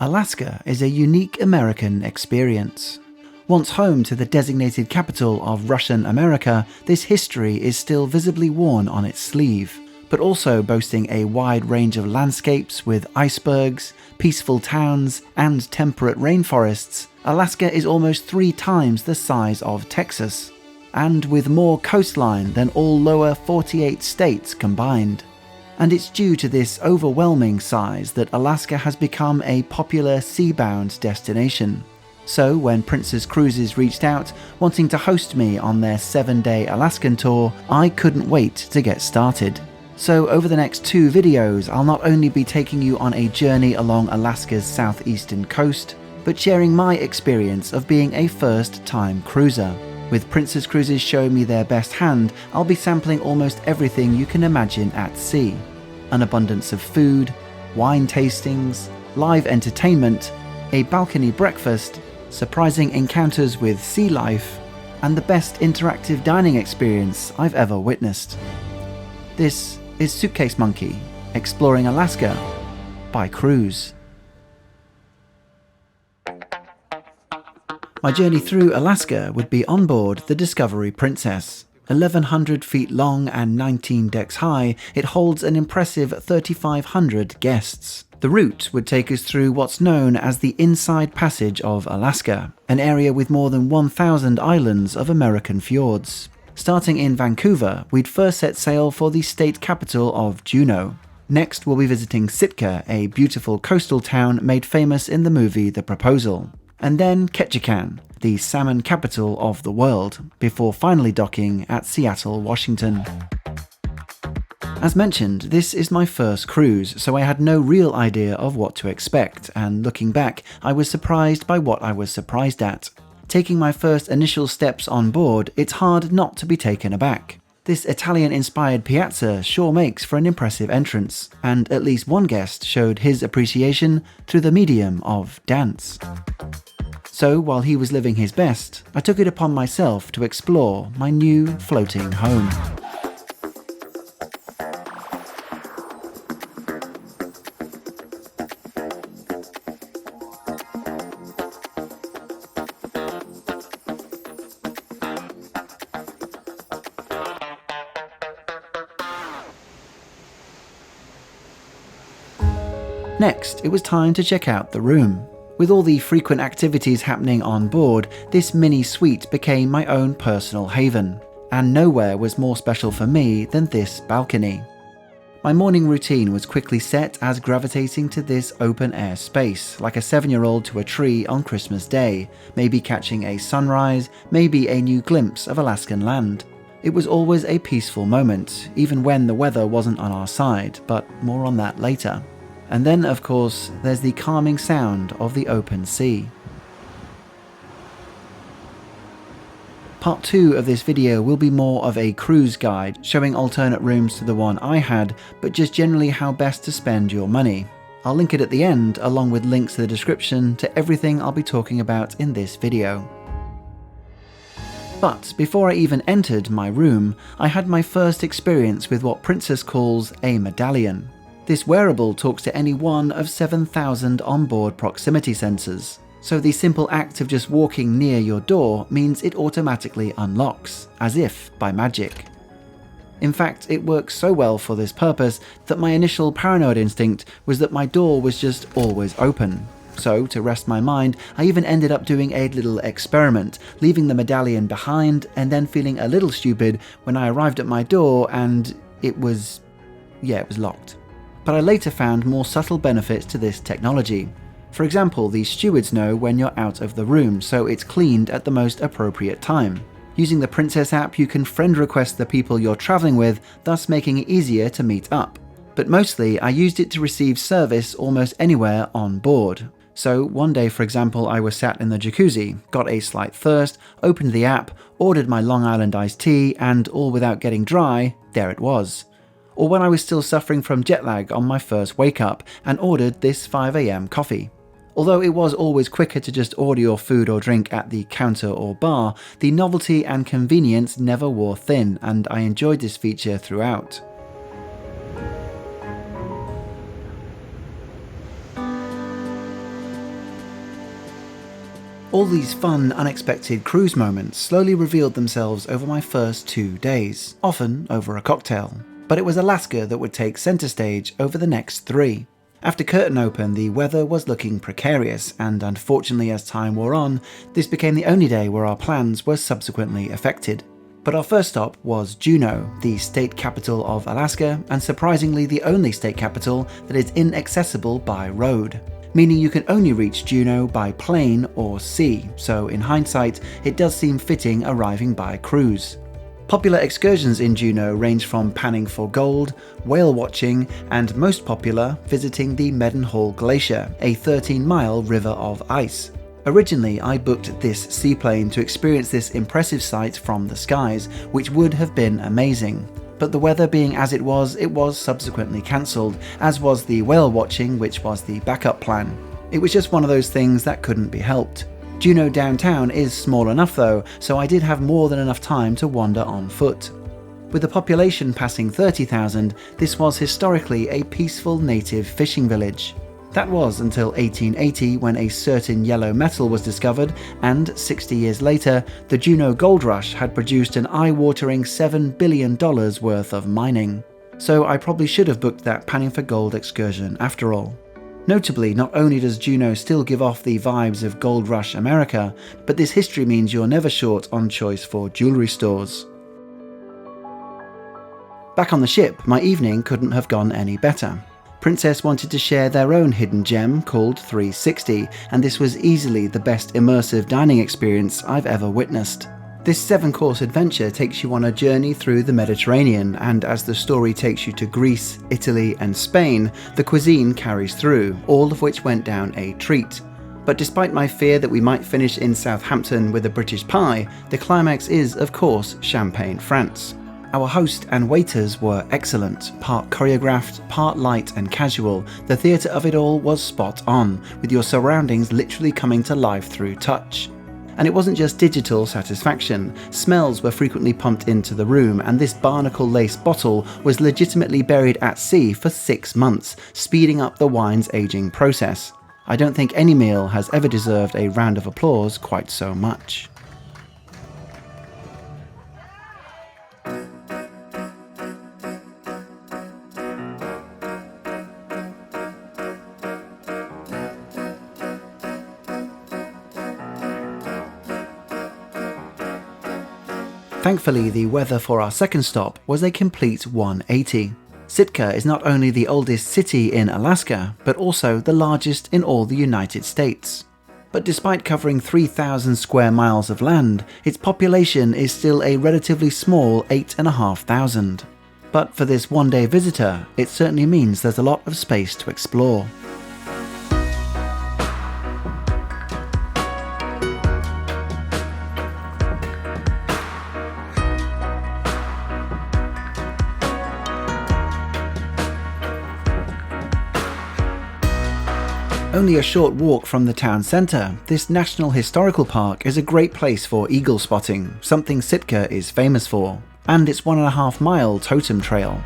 Alaska is a unique American experience. Once home to the designated capital of Russian America, this history is still visibly worn on its sleeve, but also boasting a wide range of landscapes with icebergs, peaceful towns, and temperate rainforests. Alaska is almost 3 times the size of Texas, and with more coastline than all lower 48 states combined. And it's due to this overwhelming size that Alaska has become a popular sea-bound destination. So when Princess Cruises reached out, wanting to host me on their 7-day Alaskan tour, I couldn't wait to get started. So over the next 2 videos, I'll not only be taking you on a journey along Alaska's southeastern coast, but sharing my experience of being a first-time cruiser. With Princess Cruises showing me their best hand, I'll be sampling almost everything you can imagine at sea. An abundance of food, wine tastings, live entertainment, a balcony breakfast, surprising encounters with sea life, and the best interactive dining experience I've ever witnessed. This is Suitcase Monkey, exploring Alaska by cruise. My journey through Alaska would be on board the Discovery Princess. 1,100 feet long and 19 decks high, it holds an impressive 3,500 guests. The route would take us through what's known as the Inside Passage of Alaska, an area with more than 1,000 islands of American fjords. Starting in Vancouver, we'd first set sail for the state capital of Juneau. Next, we'll be visiting Sitka, a beautiful coastal town made famous in the movie The Proposal. And then Ketchikan, the salmon capital of the world, before finally docking at Seattle, Washington. As mentioned, this is my first cruise, so I had no real idea of what to expect, and looking back, I was surprised by what I was surprised at. Taking my first initial steps on board, it's hard not to be taken aback. This Italian-inspired piazza sure makes for an impressive entrance, and at least one guest showed his appreciation through the medium of dance. So while he was living his best, I took it upon myself to explore my new floating home. Next, it was time to check out the room. With all the frequent activities happening on board, this mini suite became my own personal haven, and nowhere was more special for me than this balcony. My morning routine was quickly set as gravitating to this open-air space, like a 7-year-old to a tree on Christmas Day, maybe catching a sunrise, maybe a new glimpse of Alaskan land. It was always a peaceful moment, even when the weather wasn't on our side, but more on that later. And then, of course, there's the calming sound of the open sea. Part 2 of this video will be more of a cruise guide, showing alternate rooms to the one I had, but just generally how best to spend your money. I'll link it at the end, along with links to the description to everything I'll be talking about in this video. But before I even entered my room, I had my first experience with what Princess calls a medallion. This wearable talks to any one of 7,000 onboard proximity sensors, so the simple act of just walking near your door means it automatically unlocks, as if by magic. In fact, it works so well for this purpose that my initial paranoid instinct was that my door was just always open. So, to rest my mind, I even ended up doing a little experiment, leaving the medallion behind and then feeling a little stupid when I arrived at my door and it was locked. But I later found more subtle benefits to this technology. For example, the stewards know when you're out of the room, so it's cleaned at the most appropriate time. Using the Princess app, you can friend request the people you're traveling with, thus making it easier to meet up. But mostly, I used it to receive service almost anywhere on board. So one day, for example, I was sat in the jacuzzi, got a slight thirst, opened the app, ordered my Long Island iced tea, and all without getting dry, there it was. Or when I was still suffering from jet lag on my first wake up and ordered this 5 AM coffee. Although it was always quicker to just order your food or drink at the counter or bar, the novelty and convenience never wore thin, and I enjoyed this feature throughout. All these fun, unexpected cruise moments slowly revealed themselves over my first 2 days, often over a cocktail. But it was Alaska that would take center stage over the next 3. After curtain open, the weather was looking precarious, and unfortunately as time wore on, this became the only day where our plans were subsequently affected. But our first stop was Juneau, the state capital of Alaska, and surprisingly the only state capital that is inaccessible by road, meaning you can only reach Juneau by plane or sea, so in hindsight, it does seem fitting arriving by cruise. Popular excursions in Juneau range from panning for gold, whale watching, and most popular, visiting the Mendenhall Glacier, a 13-mile river of ice. Originally, I booked this seaplane to experience this impressive sight from the skies, which would have been amazing. But the weather being as it was subsequently cancelled, as was the whale watching, which was the backup plan. It was just one of those things that couldn't be helped. Juneau downtown is small enough though, so I did have more than enough time to wander on foot. With the population passing 30,000, this was historically a peaceful native fishing village. That was until 1880 when a certain yellow metal was discovered, and 60 years later, the Juneau Gold Rush had produced an eye-watering $7 billion worth of mining. So I probably should have booked that panning for gold excursion after all. Notably, not only does Juneau still give off the vibes of Gold Rush America, but this history means you're never short on choice for jewellery stores. Back on the ship, my evening couldn't have gone any better. Princess wanted to share their own hidden gem called 360, and this was easily the best immersive dining experience I've ever witnessed. This 7-course adventure takes you on a journey through the Mediterranean, and as the story takes you to Greece, Italy and Spain, the cuisine carries through, all of which went down a treat. But despite my fear that we might finish in Southampton with a British pie, the climax is, of course, Champagne, France. Our host and waiters were excellent, part choreographed, part light and casual. The theatre of it all was spot on, with your surroundings literally coming to life through touch. And it wasn't just digital satisfaction. Smells were frequently pumped into the room, and this barnacle lace bottle was legitimately buried at sea for 6 months, speeding up the wine's aging process. I don't think any meal has ever deserved a round of applause quite so much. Thankfully, the weather for our second stop was a complete 180. Sitka is not only the oldest city in Alaska, but also the largest in all the United States. But despite covering 3,000 square miles of land, its population is still a relatively small 8,500. But for this one-day visitor, it certainly means there's a lot of space to explore. Only a short walk from the town centre, this National Historical Park is a great place for eagle spotting, something Sitka is famous for, and its 1.5-mile totem trail.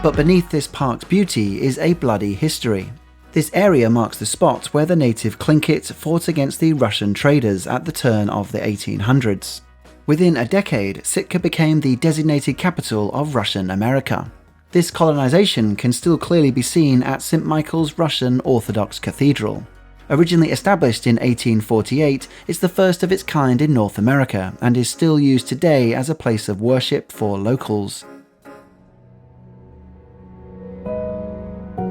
But beneath this park's beauty is a bloody history. This area marks the spot where the native Tlingit fought against the Russian traders at the turn of the 1800s. Within a decade, Sitka became the designated capital of Russian America. This colonization can still clearly be seen at St. Michael's Russian Orthodox Cathedral. Originally established in 1848, it's the first of its kind in North America and is still used today as a place of worship for locals.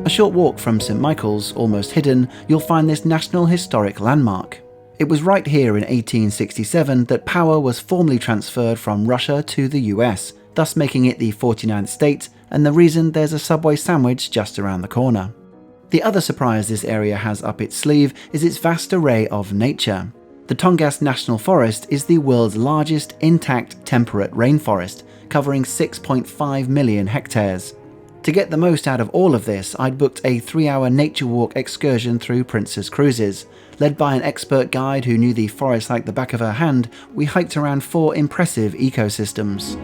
A short walk from St. Michael's, almost hidden, you'll find this National Historic Landmark. It was right here in 1867 that power was formally transferred from Russia to the US, thus making it the 49th state, and the reason there's a Subway sandwich just around the corner. The other surprise this area has up its sleeve is its vast array of nature. The Tongass National Forest is the world's largest intact temperate rainforest, covering 6.5 million hectares. To get the most out of all of this, I'd booked a 3-hour nature walk excursion through Princess Cruises. Led by an expert guide who knew the forest like the back of her hand, we hiked around 4 impressive ecosystems.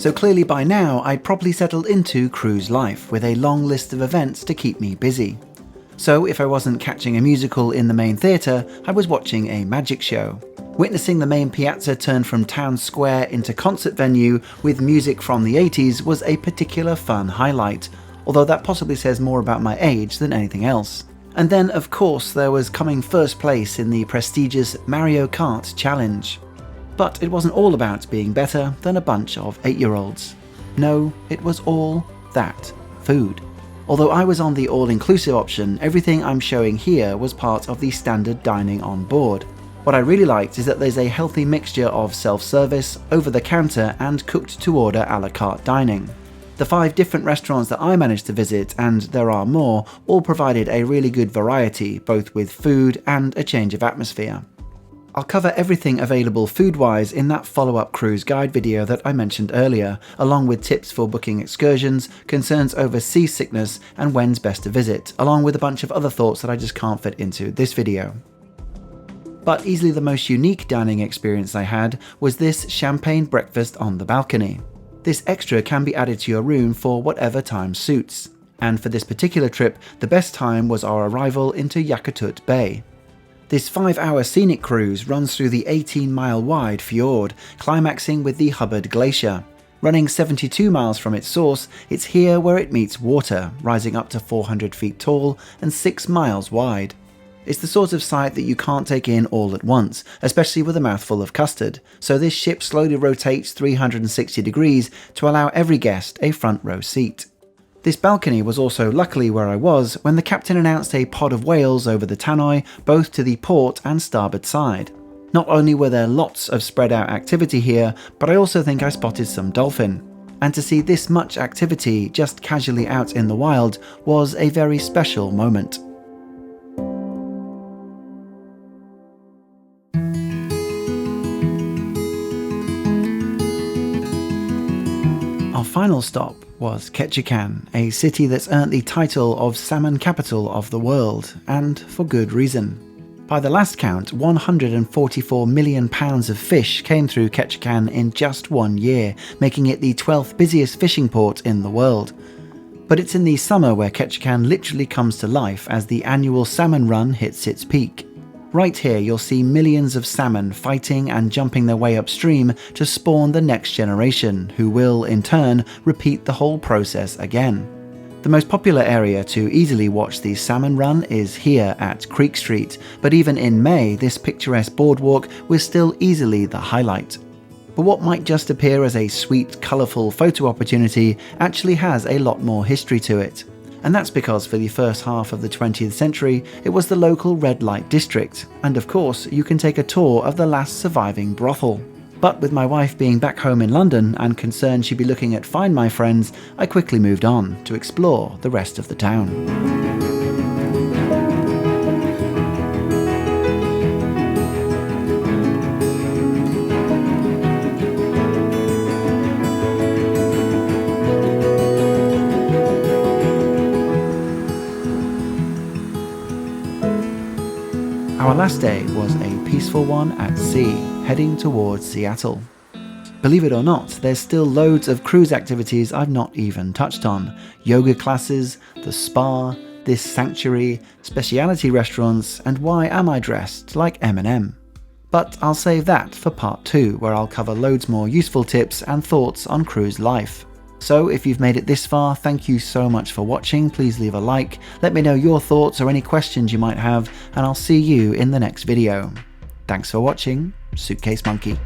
So clearly by now I'd probably settled into cruise life with a long list of events to keep me busy. So if I wasn't catching a musical in the main theatre, I was watching a magic show. Witnessing the main piazza turn from town square into concert venue with music from the 80s was a particular fun highlight, although that possibly says more about my age than anything else. And then of course there was coming first place in the prestigious Mario Kart Challenge. But it wasn't all about being better than a bunch of 8-year-olds. No, it was all that food. Although I was on the all-inclusive option, everything I'm showing here was part of the standard dining on board. What I really liked is that there's a healthy mixture of self-service, over-the-counter and cooked-to-order a la carte dining. The 5 different restaurants that I managed to visit, and there are more, all provided a really good variety, both with food and a change of atmosphere. I'll cover everything available food-wise in that follow-up cruise guide video that I mentioned earlier, along with tips for booking excursions, concerns over seasickness, and when's best to visit, along with a bunch of other thoughts that I just can't fit into this video. But easily the most unique dining experience I had was this champagne breakfast on the balcony. This extra can be added to your room for whatever time suits. And for this particular trip, the best time was our arrival into Yakutut Bay. This 5-hour scenic cruise runs through the 18-mile wide fjord, climaxing with the Hubbard Glacier. Running 72 miles from its source, it's here where it meets water, rising up to 400 feet tall and 6 miles wide. It's the sort of sight that you can't take in all at once, especially with a mouthful of custard, so this ship slowly rotates 360 degrees to allow every guest a front row seat. This balcony was also luckily where I was when the captain announced a pod of whales over the tannoy, both to the port and starboard side. Not only were there lots of spread out activity here, but I also think I spotted some dolphin. And to see this much activity just casually out in the wild was a very special moment. Our final stop was Ketchikan, a city that's earned the title of salmon capital of the world, and for good reason. By the last count, 144 million pounds of fish came through Ketchikan in just 1 year, making it the 12th busiest fishing port in the world. But it's in the summer where Ketchikan literally comes to life as the annual salmon run hits its peak. Right here you'll see millions of salmon fighting and jumping their way upstream to spawn the next generation, who will, in turn, repeat the whole process again. The most popular area to easily watch the salmon run is here at Creek Street, but even in May this picturesque boardwalk was still easily the highlight. But what might just appear as a sweet, colourful photo opportunity actually has a lot more history to it. And that's because for the first half of the 20th century, it was the local red light district, and of course you can take a tour of the last surviving brothel. But with my wife being back home in London and concerned she'd be looking at Find My Friends, I quickly moved on to explore the rest of the town. Our last day was a peaceful one at sea, heading towards Seattle. Believe it or not, there's still loads of cruise activities I've not even touched on. Yoga classes, the spa, this sanctuary, specialty restaurants, and why am I dressed like Eminem? But I'll save that for part 2, where I'll cover loads more useful tips and thoughts on cruise life. So if you've made it this far, thank you so much for watching. Please leave a like, let me know your thoughts or any questions you might have, and I'll see you in the next video. Thanks for watching, Suitcase Monkey.